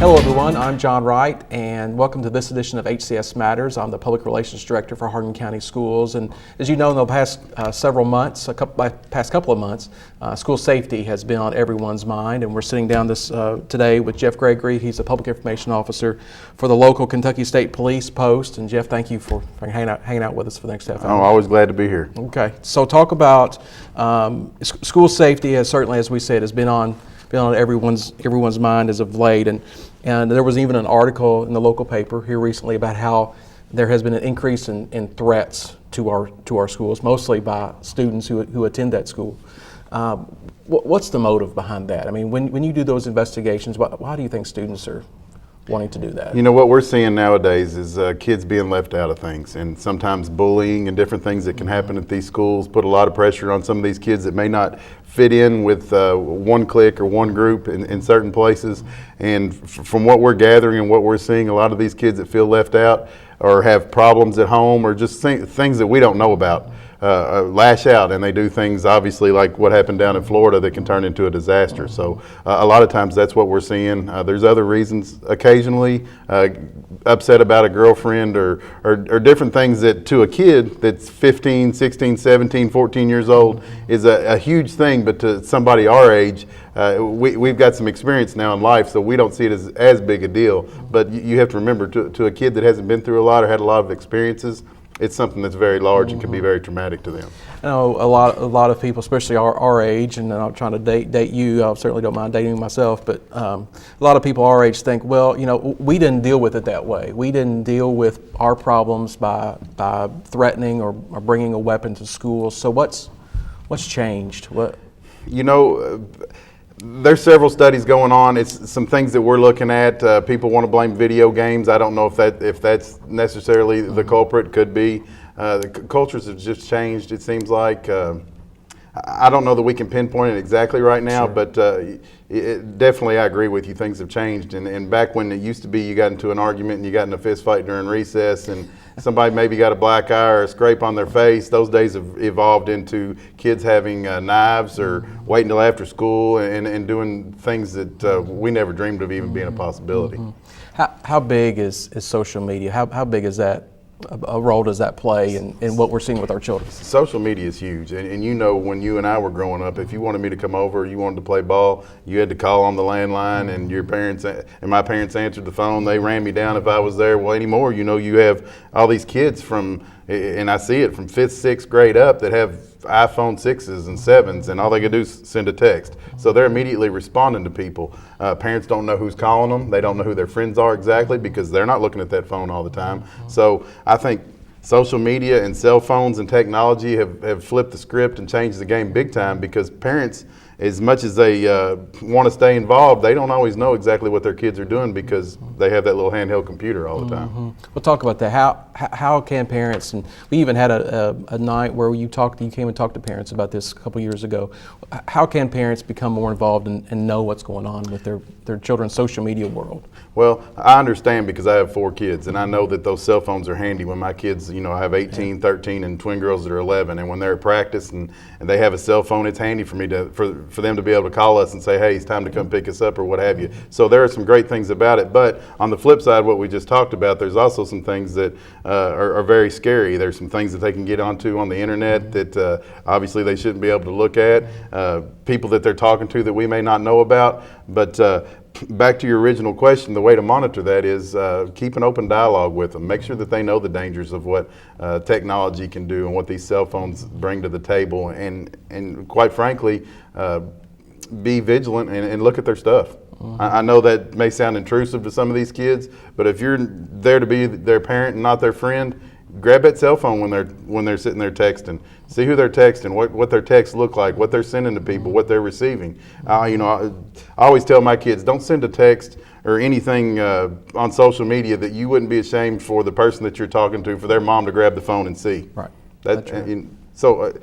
Hello everyone, I'm John Wright and welcome to this edition of HCS Matters. I'm the Public Relations Director for Hardin County Schools, and as you know, in the past past couple of months, school safety has been on everyone's mind, and we're sitting down today with Jeff Gregory. He's the Public Information Officer for the local Kentucky State Police Post. And Jeff, thank you for hanging out with us for the next half hour. I'm always glad to be here. Okay, so talk about school safety. Has certainly, as we said, has been on everyone's mind as of late, and there was even an article in the local paper here recently about how there has been an increase in threats to our schools, mostly by students who attend that school. What's the motive behind that? I mean, when you do those investigations, why do you think students are wanting to do that? You know, what we're seeing nowadays is kids being left out of things, and sometimes bullying and different things that can happen at these schools put a lot of pressure on some of these kids that may not fit in with one clique or one group in certain places. And from what we're gathering and what we're seeing, a lot of these kids that feel left out or have problems at home or just things that we don't know about lash out, and they do things obviously like what happened down in Florida that can turn into a disaster. So a lot of times that's what we're seeing. There's other reasons occasionally, upset about a girlfriend or different things that to a kid that's 15, 16, 17, 14 years old is a huge thing, but to somebody our age, we've got some experience now in life, so we don't see it as big a deal. But you have to remember, to a kid that hasn't been through a lot or had a lot of experiences, it's something that's very large and can be very traumatic to them. I know a lot of people, especially our age, and I'm not trying to date you. I certainly don't mind dating myself, but a lot of people our age think, well, you know, we didn't deal with it that way. We didn't deal with our problems by threatening or bringing a weapon to school. So what's changed? You know, there's several studies going on. It's some things that we're looking at. People want to blame video games. I don't know if that's necessarily the culprit. Could be. The cultures have just changed, it seems like. I don't know that we can pinpoint it exactly right now, sure. But definitely I agree with you. Things have changed. And back when it used to be you got into an argument and you got in a fist fight during recess and somebody maybe got a black eye or a scrape on their face, those days have evolved into kids having knives or waiting till after school and doing things that we never dreamed of even being a possibility. How big is social media? How big is that? A role does that play in what we're seeing with our children? Social media is huge, and you know, when you and I were growing up, if you wanted me to come over, you wanted to play ball, you had to call on the landline, and your parents and my parents answered the phone. They ran me down if I was there. Well, anymore, you know, you have all these kids and I see it from 5th, 6th grade up that have iPhone 6s and 7s, and all they can do is send a text. So they're immediately responding to people. Parents don't know who's calling them. They don't know who their friends are exactly because they're not looking at that phone all the time. So I think social media and cell phones and technology have flipped the script and changed the game big time, because parents, as much as they want to stay involved, they don't always know exactly what their kids are doing because they have that little handheld computer all the time. We'll talk about that. How can parents, and we even had a night where you came and talked to parents about this a couple years ago. How can parents become more involved and know what's going on with their children's social media world? Well, I understand because I have 4 kids, and I know that those cell phones are handy when my kids, you know, I have 18, 13, and twin girls that are 11, and when they're at practice and they have a cell phone, it's handy for me for them to be able to call us and say, hey, it's time to come pick us up or what have you. So there are some great things about it, but on the flip side, what we just talked about, there's also some things that are very scary. There's some things that they can get onto on the internet that obviously they shouldn't be able to look at, people that they're talking to that we may not know about, but back to your original question, the way to monitor that is keep an open dialogue with them. Make sure that they know the dangers of what technology can do and what these cell phones bring to the table, and quite frankly, be vigilant and look at their stuff. I know that may sound intrusive to some of these kids, but if you're there to be their parent and not their friend, grab that cell phone when they're sitting there texting. See who they're texting, what their texts look like, what they're sending to people, what they're receiving. You know, I always tell my kids, don't send a text or anything on social media that you wouldn't be ashamed for the person that you're talking to, for their mom to grab the phone and see. Right. So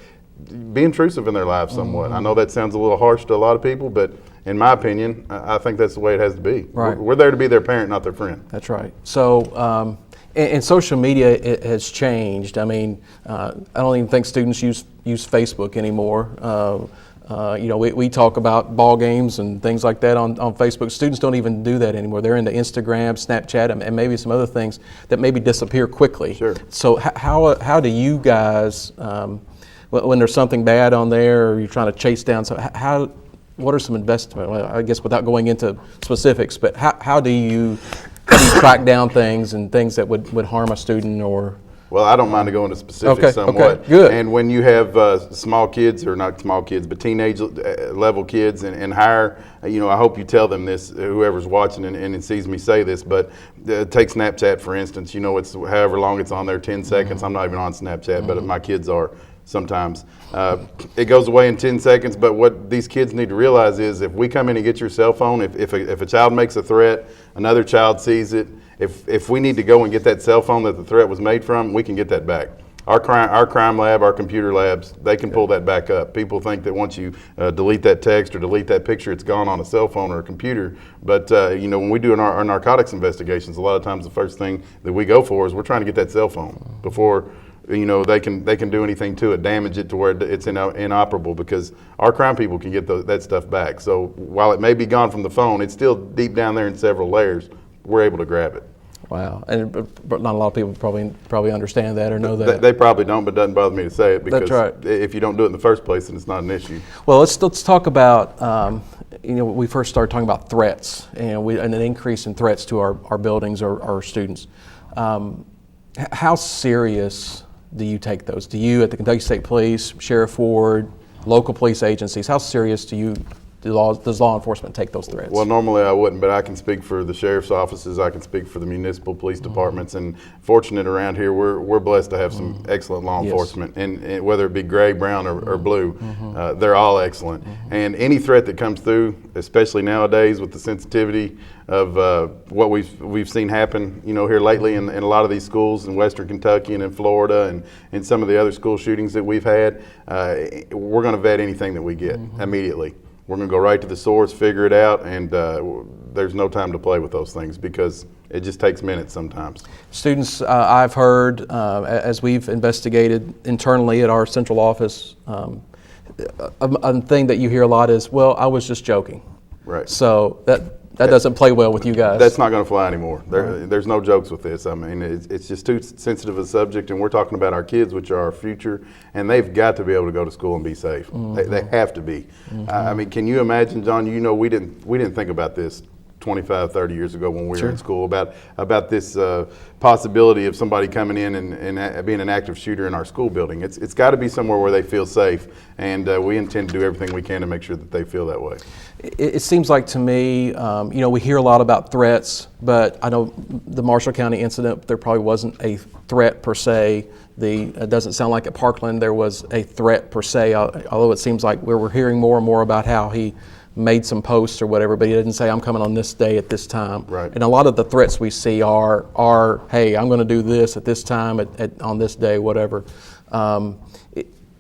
be intrusive in their lives somewhat. I know that sounds a little harsh to a lot of people, but in my opinion, I think that's the way it has to be. Right. We're there to be their parent, not their friend. That's right. So, and social media has changed. I mean, I don't even think students use Facebook anymore. We talk about ball games and things like that on Facebook. Students don't even do that anymore. They're into Instagram, Snapchat, and maybe some other things that maybe disappear quickly. Sure. So how do you guys, when there's something bad on there or you're trying to chase down, what are some investment? Well, I guess without going into specifics, but how do you track down things and things that would harm a student or? Well, I don't mind to go into specifics somewhat. Okay, good. And when you have small kids, or not small kids, but teenage level kids and higher, I hope you tell them this, whoever's watching and sees me say this, but take Snapchat, for instance. It's however long it's on there, 10 seconds. I'm not even on Snapchat, but my kids are sometimes. It goes away in 10 seconds, but what these kids need to realize is if we come in and get your cell phone, if a child makes a threat, another child sees it, if we need to go and get that cell phone that the threat was made from, we can get that back. Our crime lab, our computer labs, they can pull that back up. People think that once you delete that text or delete that picture, it's gone on a cell phone or a computer. But when we do our narcotics investigations, a lot of times the first thing that we go for is we're trying to get that cell phone before they can do anything to it, damage it to where it's inoperable, because our crime people can get that stuff back. So while it may be gone from the phone, it's still deep down there in several layers. We're able to grab it. Wow, but not a lot of people probably understand that or know that. They probably don't, but it doesn't bother me to say it, because That's right. If you don't do it in the first place, then it's not an issue. Well, let's talk about we first started talking about threats and an increase in threats to our buildings or our students. How serious do you take those? Do you, at the Kentucky State Police, Sheriff Ward, local police agencies, how serious does law enforcement take those threats? Well, normally I wouldn't, but I can speak for the sheriff's offices. I can speak for the municipal police departments, and fortunate around here, we're blessed to have some excellent law enforcement, and whether it be gray, brown, or blue, they're all excellent. And any threat that comes through, especially nowadays with the sensitivity of what we've seen happen, here lately in a lot of these schools in Western Kentucky and in Florida and in some of the other school shootings that we've had, we're going to vet anything that we get immediately. We're going to go right to the source, figure it out, and there's no time to play with those things, because it just takes minutes sometimes. Students, I've heard, as we've investigated internally at our central office, a thing that you hear a lot is, well, I was just joking. Right. So that doesn't play well with you guys. That's not going to fly anymore. There's no jokes with this. I mean, it's just too sensitive a subject, and we're talking about our kids, which are our future, and they've got to be able to go to school and be safe. They have to be. I mean, can you imagine, John? We didn't think about this 25, 30 years ago when we were in school about this possibility of somebody coming in and being an active shooter in our school building. It's got to be somewhere where they feel safe, and we intend to do everything we can to make sure that they feel that way. It seems like to me, we hear a lot about threats, but I know the Marshall County incident, there probably wasn't a threat per se. It doesn't sound like at Parkland there was a threat per se, although it seems like we're hearing more and more about how he made some posts or whatever, but he didn't say, I'm coming on this day at this time. Right. And a lot of the threats we see are hey, I'm going to do this at this time, on this day, whatever.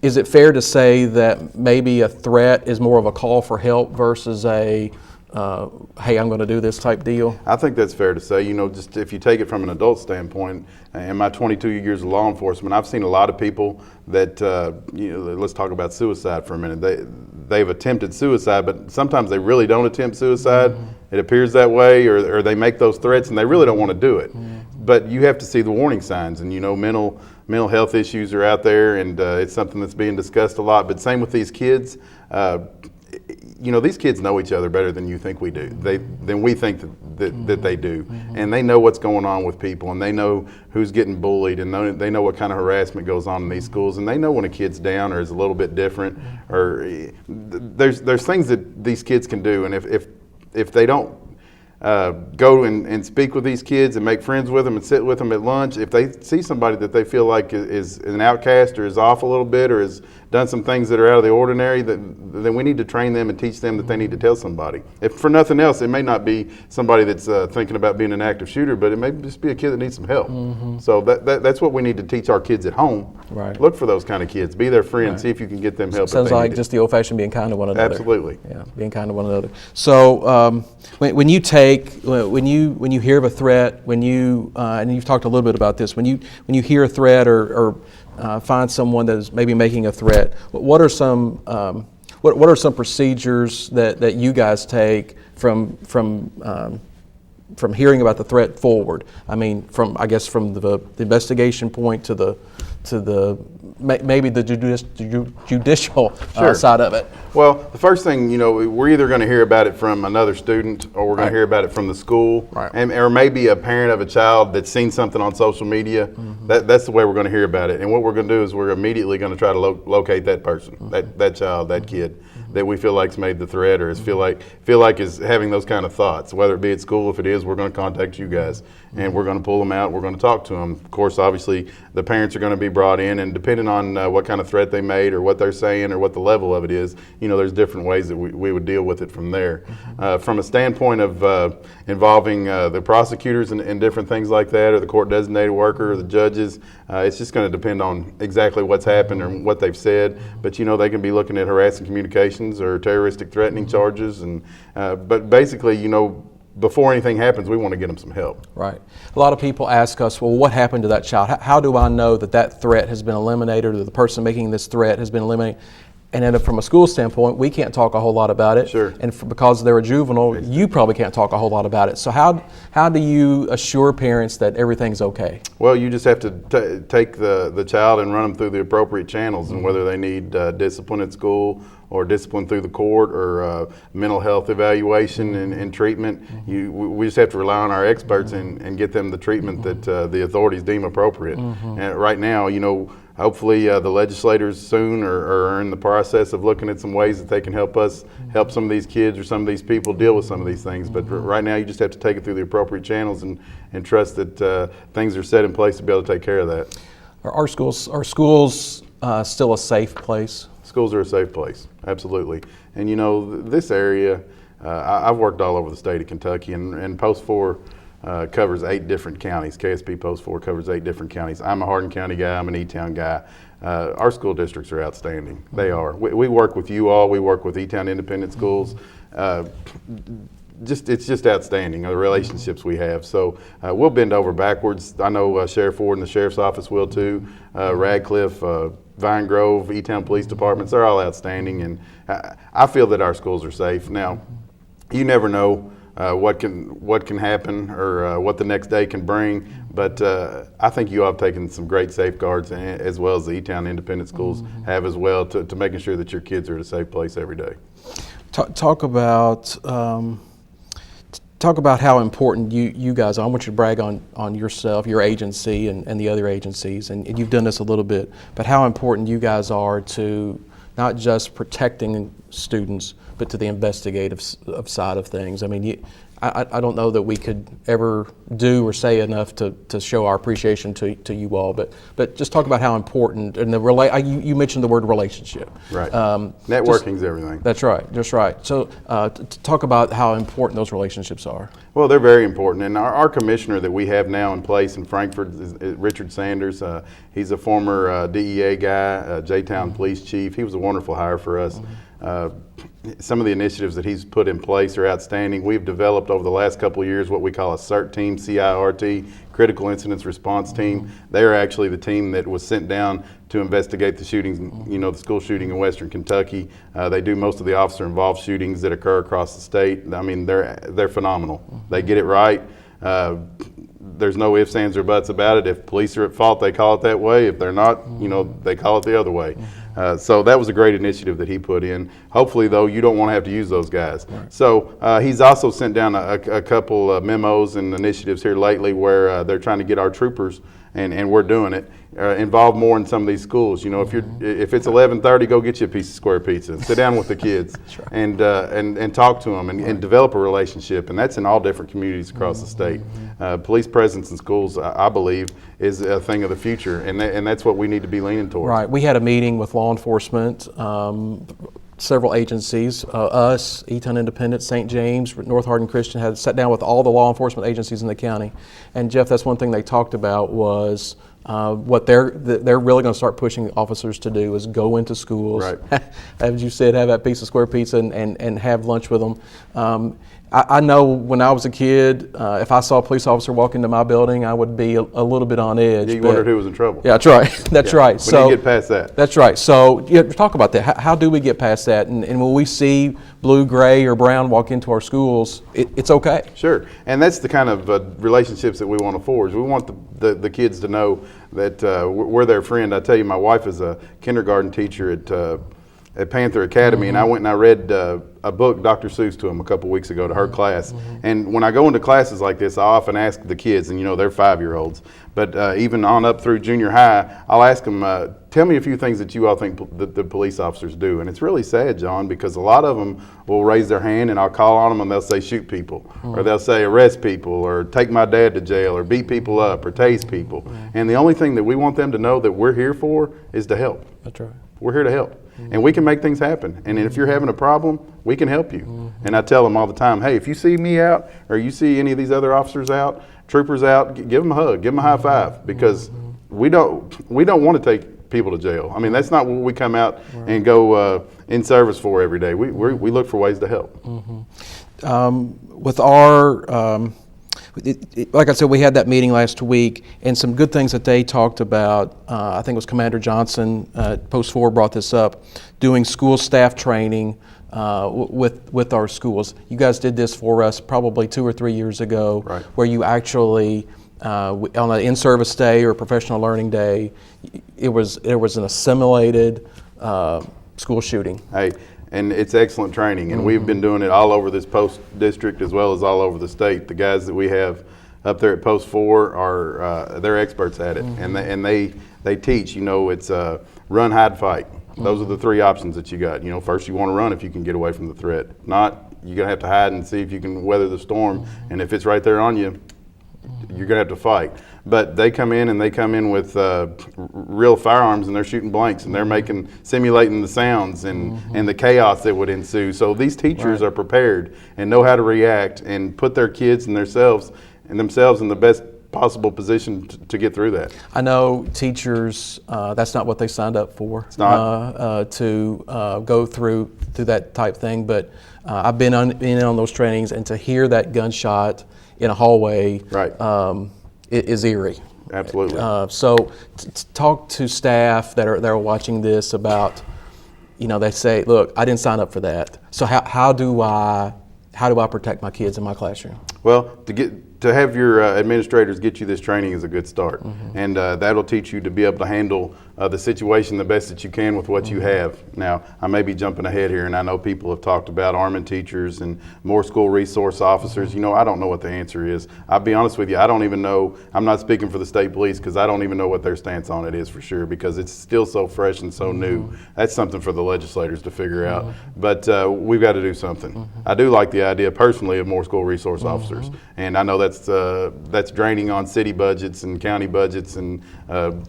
Is it fair to say that maybe a threat is more of a call for help versus a, hey, I'm going to do this type deal? I think that's fair to say. Just if you take it from an adult standpoint, in my 22 years of law enforcement, I've seen a lot of people that, let's talk about suicide for a minute. They've attempted suicide, but sometimes they really don't attempt suicide. It appears that way, or they make those threats and they really don't want to do it. But you have to see the warning signs, and mental health issues are out there, and it's something that's being discussed a lot. But same with these kids. These kids know each other better than you think we do. Than we think that they do, and they know what's going on with people, and they know who's getting bullied, and they know what kind of harassment goes on in these schools, and they know when a kid's down or is a little bit different, or there's things that these kids can do, and if they don't go and speak with these kids and make friends with them and sit with them at lunch, if they see somebody that they feel like is an outcast or is off a little bit or has done some things that are out of the ordinary, then we need to train them and teach them that they need to tell somebody. If for nothing else, it may not be somebody that's thinking about being an active shooter, but it may just be a kid that needs some help. So that's what we need to teach our kids at home. Right. Look for those kind of kids. Be their friend. See if you can get them help. Sounds like just the old-fashioned being kind to one another. Absolutely. Yeah, being kind to one another. So when you hear of a threat, and you've talked a little bit about this, when you hear a threat or find someone that is maybe making a threat, what are some what are some procedures that you guys take from hearing about the threat forward? I mean, from the investigation point to the maybe the judicial Sure. side of it. Well, the first thing, we're either going to hear about it from another student, or we're going to hear about it from the school, Right. or maybe a parent of a child that's seen something on social media. Mm-hmm. That's the way we're going to hear about it. And what we're going to do is we're immediately going to try to locate that person, that child, that kid that we feel like's made the threat, or is feel like is having those kind of thoughts. Whether it be at school, if it is, we're going to contact you guys, and we're going to pull them out. We're going to talk to them. Of course, obviously, the parents are going to be brought in, and depending on what kind of threat they made, or what they're saying, or what the level of it is, there's different ways that we would deal with it from there. From a standpoint of involving the prosecutors and different things like that, or the court designated worker, or the judges, it's just going to depend on exactly what's happened or what they've said. But they can be looking at harassing communications or terroristic threatening charges, and but basically, before anything happens, we want to get them some help. Right. A lot of people ask us, well, what happened to that child? How do I know that threat has been eliminated, or the person making this threat has been eliminated? And then from a school standpoint, we can't talk a whole lot about it. Sure. And because they're a juvenile, you probably can't talk a whole lot about it. So how do you assure parents that everything's okay? Well, you just have to take the child and run them through the appropriate channels, and whether they need discipline at school, or discipline through the court, or mental health evaluation and treatment. We just have to rely on our experts and get them the treatment that the authorities deem appropriate. And right now, hopefully the legislators soon are in the process of looking at some ways that they can help some of these kids or some of these people deal with some of these things. But right now, you just have to take it through the appropriate channels and trust that things are set in place to be able to take care of that. Are schools still a safe place? Schools are a safe place, absolutely. And this area, I've worked all over the state of Kentucky, and Post 4 covers 8 different counties. KSP Post 4 covers 8 different counties. I'm a Hardin County guy, I'm an E-Town guy. Our school districts are outstanding. They are. We work with you all, we work with E-Town Independent Schools. It's just outstanding, the relationships we have. So we'll bend over backwards. I know Sheriff Ward and the Sheriff's Office will too. Radcliffe, Vine Grove, E-Town Police Departments, they're all outstanding, and I feel that our schools are safe. Now, you never know what can happen, or what the next day can bring, but I think you all have taken some great safeguards, as well as the E-Town Independent Schools have as well, to making sure that your kids are at a safe place every day. Talk about how important you guys are. I want you to brag on yourself, your agency, and the other agencies, and you've done this a little bit, but how important you guys are to not just protecting students, but to the investigative side of things. I mean, I don't know that we could ever do or say enough to show our appreciation to you all, but just talk about how important, and you mentioned the word relationship. Right. Networking's everything. That's right. Just right. So talk about how important those relationships are. Well, they're very important, and our commissioner that we have now in place in Frankfort is Richard Sanders. He's a former DEA guy, J-Town Police Chief. He was a wonderful hire for us. Some of the initiatives that he's put in place are outstanding. We've developed over the last couple of years what we call a CIRT team, C-I-R-T, Critical Incidents Response Team. They are actually the team that was sent down to investigate the shootings, the school shooting in Western Kentucky. They do most of the officer-involved shootings that occur across the state. I mean, they're phenomenal. They get it right. There's no ifs, ands, or buts about it. If police are at fault, they call it that way. If they're not, they call it the other way. So that was a great initiative that he put in. Hopefully, though, you don't want to have to use those guys. Right. So he's also sent down a couple of memos and initiatives here lately where they're trying to get our troopers, and we're doing it, involved more in some of these schools. If it's 11:30, go get you a piece of square pizza. Sit down with the kids right. and talk to them and develop a relationship. And that's in all different communities across the state. Police presence in schools, I believe, is a thing of the future, and that's what we need to be leaning towards. Right. We had a meeting with law enforcement, several agencies, us, E-Town Independent, St. James, North Hardin Christian, had sat down with all the law enforcement agencies in the county. And Jeff, that's one thing they talked about was what they're really going to start pushing officers to do is go into schools, right. as you said, have that piece of square pizza and have lunch with them. I know when I was a kid, if I saw a police officer walk into my building, I would be a little bit on edge. Yeah, you wondered who was in trouble. Yeah, that's right. That's right. We need to get past that. That's right. So talk about that. How do we get past that? And when we see blue, gray, or brown walk into our schools, it's okay. Sure, and that's the kind of relationships that we want to forge. We want the kids to know that we're their friend. I tell you, my wife is a kindergarten teacher at Panther Academy, and I went and I read a book, Dr. Seuss, to them a couple weeks ago to her class. And when I go into classes like this, I often ask the kids, and they're 5-year-olds, but even on up through junior high, I'll ask them, tell me a few things that you all think the police officers do. And it's really sad, John, because a lot of them will raise their hand, and I'll call on them, and they'll say shoot people, or they'll say arrest people, or take my dad to jail, or beat people up, or tase people. And the only thing that we want them to know that we're here for is to help. That's right. We're here to help. And we can make things happen. And if you're having a problem, we can help you. And I tell them all the time, hey, if you see me out or you see any of these other officers out, troopers out, give them a hug, give them a high five, because we don't want to take people to jail. I mean, that's not what we come out and go in service for every day. We look for ways to help. With our like I said, we had that meeting last week, and some good things that they talked about. I think it was Commander Johnson, Post 4 brought this up, doing school staff training with our schools. You guys did this for us probably 2 or 3 years ago, right, where you actually, on an in-service day or professional learning day, it was an assimilated school shooting. Hey. And it's excellent training, and we've been doing it all over this post district as well as all over the state. The guys that we have up there at Post 4 are they're experts at it, and they teach. It's run, hide, fight. Those are the 3 options that you got. First you want to run if you can get away from the threat. If not, you're gonna have to hide and see if you can weather the storm. And if it's right there on you, you're gonna have to fight. But they come in with real firearms, and they're shooting blanks, and they're simulating the sounds and the chaos that would ensue. So these teachers are prepared and know how to react and put their kids and themselves in the best possible position to get through that. I know teachers, that's not what they signed up for. It's not. To go through that type thing, but I've been on those trainings, and to hear that gunshot in a hallway, right, it is eerie. Absolutely. So talk to staff that are watching this about, they say, look, I didn't sign up for that. So how do I protect my kids in my classroom? Well, to have your administrators get you this training is a good start, and that'll teach you to be able to handle the situation the best that you can with what you have. Now, I may be jumping ahead here, and I know people have talked about arming teachers and more school resource officers. I don't know what the answer is. I'll be honest with you, I don't even know. I'm not speaking for the state police, because I don't even know what their stance on it is for sure, because it's still so fresh and so new. That's something for the legislators to figure out, but we've got to do something. I do like the idea personally of more school resource officers, and I know that's draining on city budgets and county budgets and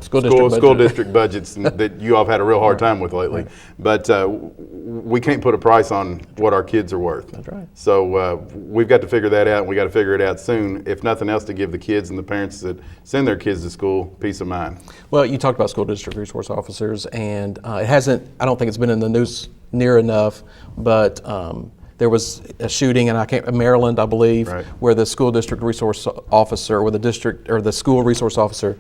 school district budgets that you all have had a real hard time with lately. But we can't put a price on what our kids are worth. That's right. So we've got to figure that out, and we got to figure it out soon, if nothing else, to give the kids and the parents that send their kids to school peace of mind. Well, you talked about school district resource officers, and I don't think it's been in the news near enough, but there was a shooting in Maryland, I believe, right, where the school district resource officer, or the school resource officer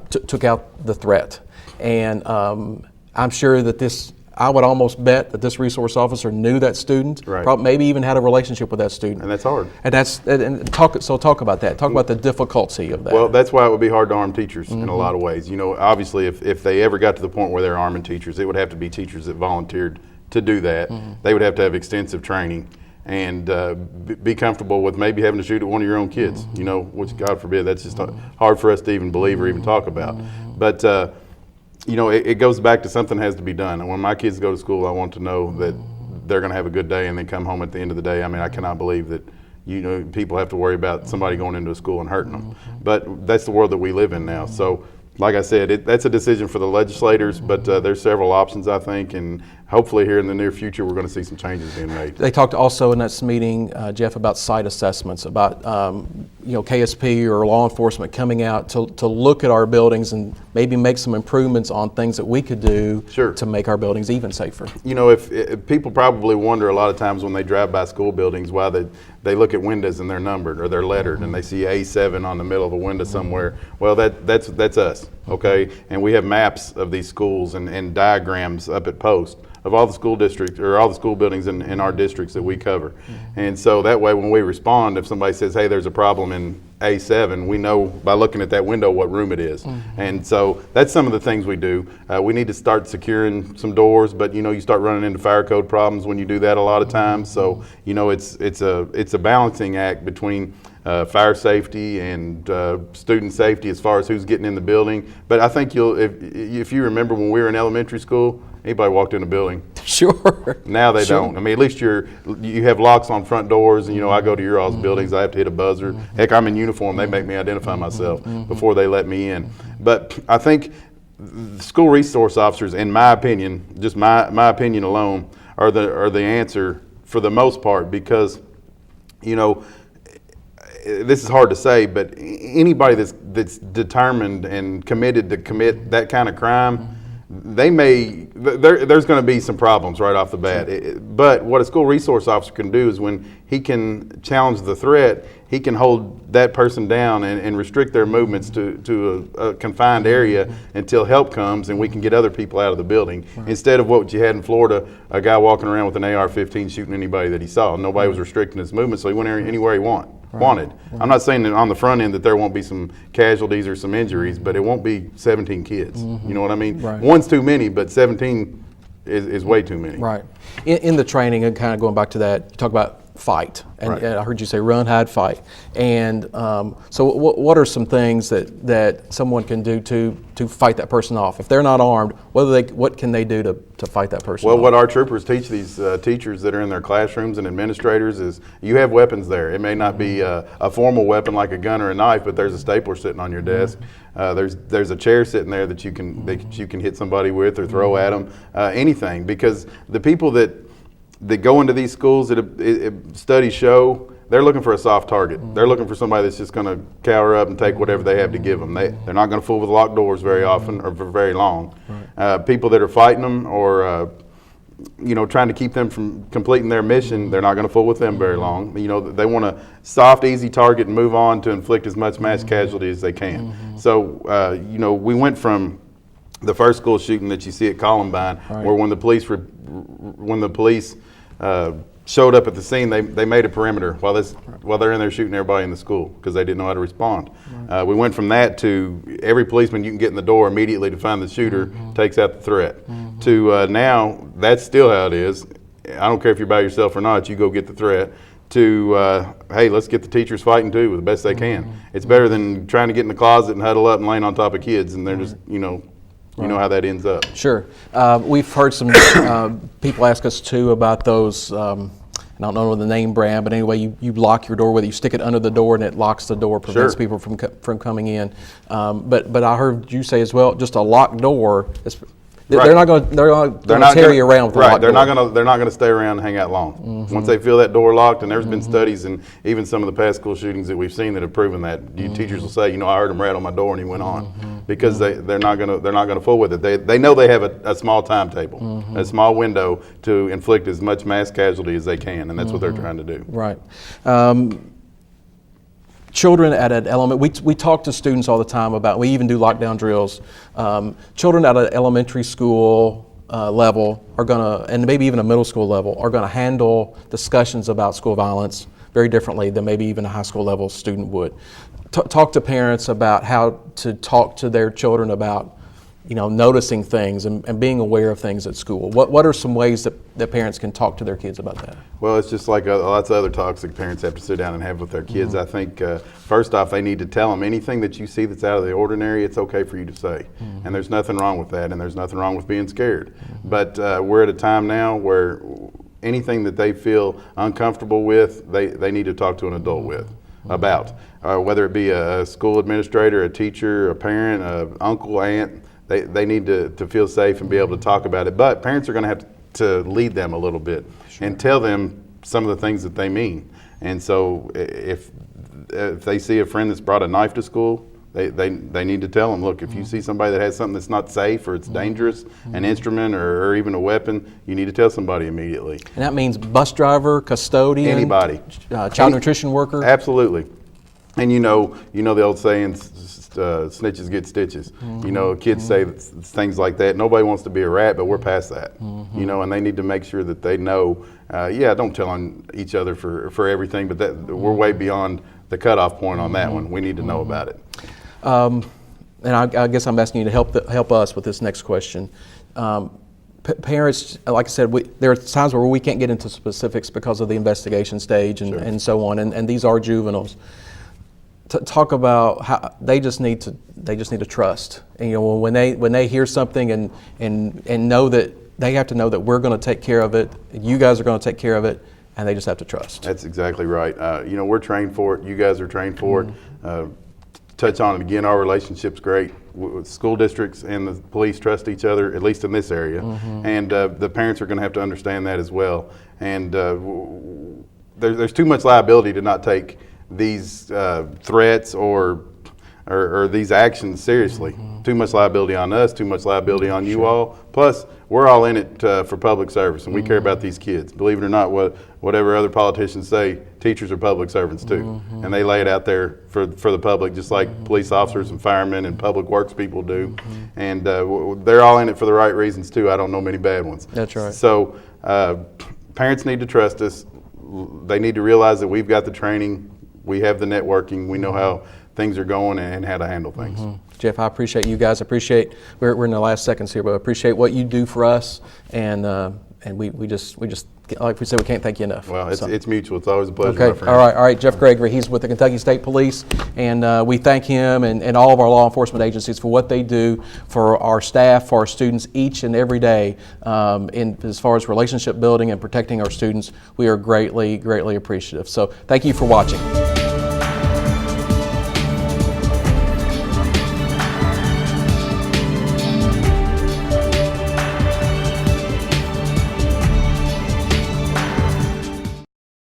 took out the threat. And I'm sure that I would almost bet that this resource officer knew that student, right, maybe even had a relationship with that student. And that's hard. And talk about that. Talk about the difficulty of that. Well, that's why it would be hard to arm teachers in a lot of ways. Obviously, if they ever got to the point where they're arming teachers, it would have to be teachers that volunteered to do that. They would have to have extensive training and be comfortable with maybe having to shoot at one of your own kids, which, God forbid, that's just hard for us to even believe or even talk about. But it goes back to something has to be done. And when my kids go to school, I want to know that they're going to have a good day and then come home at the end of the day. I mean, I cannot believe that people have to worry about somebody going into a school and hurting them. But that's the world that we live in now. So, like I said, that's a decision for the legislators, but there's several options, I think, and hopefully here in the near future, we're going to see some changes being made. They talked also in that meeting, Jeff, about site assessments, about KSP or law enforcement coming out to look at our buildings and maybe make some improvements on things that we could do to make our buildings even safer. If people probably wonder a lot of times when they drive by school buildings why they look at windows and they're numbered or they're lettered and they see A7 on the middle of a window somewhere. Well, that's us, okay? And we have maps of these schools and diagrams up at post of all the school districts or all the school buildings in our districts that we cover. And so that way when we respond, if somebody says, hey, there's a problem in A7, we know by looking at that window what room it is. And so that's some of the things we do. We need to start securing some doors, but you start running into fire code problems when you do that a lot of times. So it's a balancing act between fire safety and student safety as far as who's getting in the building. But I think if you remember when we were in elementary school, anybody walked in the building. Sure. Now they don't. I mean, at least you have locks on front doors, and I go to your all's buildings, I have to hit a buzzer. Heck, I'm in uniform, they make me identify myself before they let me in. But I think school resource officers, in my opinion, just my opinion alone, are the answer for the most part, because this is hard to say, but anybody that's determined and committed to commit that kind of crime, there's going to be some problems right off the bat. But what a school resource officer can do is when he can challenge the threat, he can hold that person down and restrict their movements to a confined area until help comes and we can get other people out of the building. Instead of what you had in Florida, a guy walking around with an AR-15 shooting anybody that he saw. Nobody was restricting his movement, so he went anywhere he wanted. I'm not saying that on the front end that there won't be some casualties or some injuries, but it won't be 17 kids. You know what I mean? One's too many, but 17 is way too many. Right. In the training, and kind of going back to that, you talk about fight, and I heard you say run, hide, fight. And so what are some things that someone can do to fight that person off? If they're not armed, what can they do to fight that person off? Well, what our troopers teach these teachers that are in their classrooms and administrators is you have weapons there. It may not be a formal weapon like a gun or a knife, but there's a stapler sitting on your desk. There's a chair sitting there that you can hit somebody with or throw at them, anything, because the people that go into these schools, studies show, they're looking for a soft target. They're looking for somebody that's just going to cower up and take whatever they have to give them. They're not going to fool with locked doors very often or for very long. People that are fighting them or trying to keep them from completing their mission, they're not going to fool with them very long. They want a soft, easy target and move on to inflict as much mass casualty as they can. So, we went from the first school shooting that you see at Columbine, where when the police showed up at the scene, they made a perimeter while they're in there shooting everybody in the school because they didn't know how to respond. We went from that to every policeman you can get in the door immediately to find the shooter takes out the threat. To now, that's still how it is. I don't care if you're by yourself or not, you go get the threat. To hey, let's get the teachers fighting too the best they can. It's better than trying to get in the closet and huddle up and laying on top of kids and they're just you know how that ends up. Sure. We've heard some people ask us too about those, I don't know the name brand, but anyway, you lock your door, whether you stick it under the door and it locks the door, prevents people from coming in. But I heard you say as well, just a locked door, they're not going to carry you around with a locked door. They're not going to stay around and hang out long. Once they feel that door locked, and there's been studies and even some of the past school shootings that we've seen that have proven that. Teachers will say, I heard him rattle my door and he went on, because they're not going to fool with it. They know they have a small timetable, a small window to inflict as much mass casualty as they can, and that's what they're trying to do. Right. Children at an element, we talk to students all the time about, we even do lockdown drills. Children at an elementary school level are gonna, and maybe even a middle school level, are gonna handle discussions about school violence very differently than maybe even a high school level student would. Talk to parents about how to talk to their children about noticing things and being aware of things at school. What are some ways that parents can talk to their kids about that? Well, it's just like lots of other talks that parents have to sit down and have with their kids. I think first off, they need to tell them anything that you see that's out of the ordinary, it's okay for you to say. And there's nothing wrong with that, and there's nothing wrong with being scared. But we're at a time now where anything that they feel uncomfortable with, they need to talk to an adult with about. Whether it be a school administrator, a teacher, a parent, an uncle, aunt, they need to feel safe and be able to talk about it. But parents are going to have to lead them a little bit and tell them some of the things that they mean. And so if they see a friend that's brought a knife to school, they need to tell them, look, if you see somebody that has something that's not safe or it's dangerous, an instrument or even a weapon, you need to tell somebody immediately. And that means bus driver, custodian, Anybody, child nutrition worker. Absolutely. And you know the old saying, snitches get stitches. You know, kids say things like that. Nobody wants to be a rat, but we're past that. You know, and they need to make sure that they know. Don't tell on each other for everything, but that we're way beyond the cutoff point on that one. We need to know about it. And I guess I'm asking you to help us with this next question. Parents, like I said, there are times where we can't get into specifics because of the investigation stage and so on, and these are juveniles. Talk about how they just need to trust. And, you know, when they hear something and know that they have to know that we're going to take care of it, you guys are going to take care of it, and they just have to trust. That's exactly right. You know, we're trained for it. You guys are trained for it. Touch on it again. Our relationship's great. School districts and the police trust each other, at least in this area, and the parents are going to have to understand that as well. And there's too much liability to not take these threats or these actions seriously. Too much liability on us, too much liability on you all. Plus, we're all in it for public service, and we care about these kids. Believe it or not, whatever other politicians say, teachers are public servants too, and they lay it out there for the public, just like police officers and firemen and public works people do. And they're all in it for the right reasons too. I don't know many bad ones. That's right. So parents need to trust us. They need to realize that we've got the training, we have the networking, we know how things are going and how to handle things. Jeff, I appreciate you guys. We're in the last seconds here, but I appreciate what you do for us, and we just like we said, we can't thank you enough. Well, it's mutual. It's always a pleasure, okay. my friend. All right. Jeff Gregory, he's with the Kentucky State Police, and we thank him and all of our law enforcement agencies for what they do for our staff, for our students each and every day. As far as relationship building and protecting our students, we are greatly, greatly appreciative. So thank you for watching.